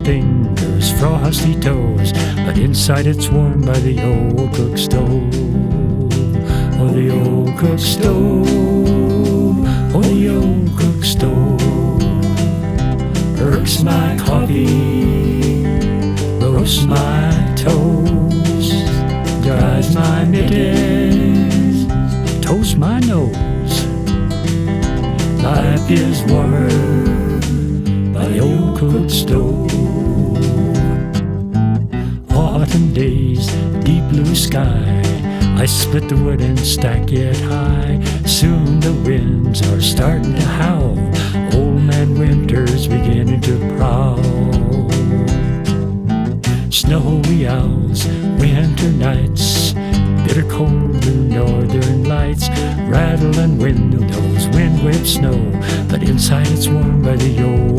fingers, frosty toes, but inside it's warmed by the old cook stove. Oh, the old cook stove, oh, the old cook stove. Irks my coffee, roasts my toast, dries my mittens, toasts my nose. Life is warmer by the old cook stove. Autumn days, deep blue sky, I split the wood and stack it high. Soon the winds are starting to howl, old man winter's beginning to prowl. Snowy owls, winter nights, bitter cold and northern lights, rattling windows, wind whips snow, but inside it's warmed by the old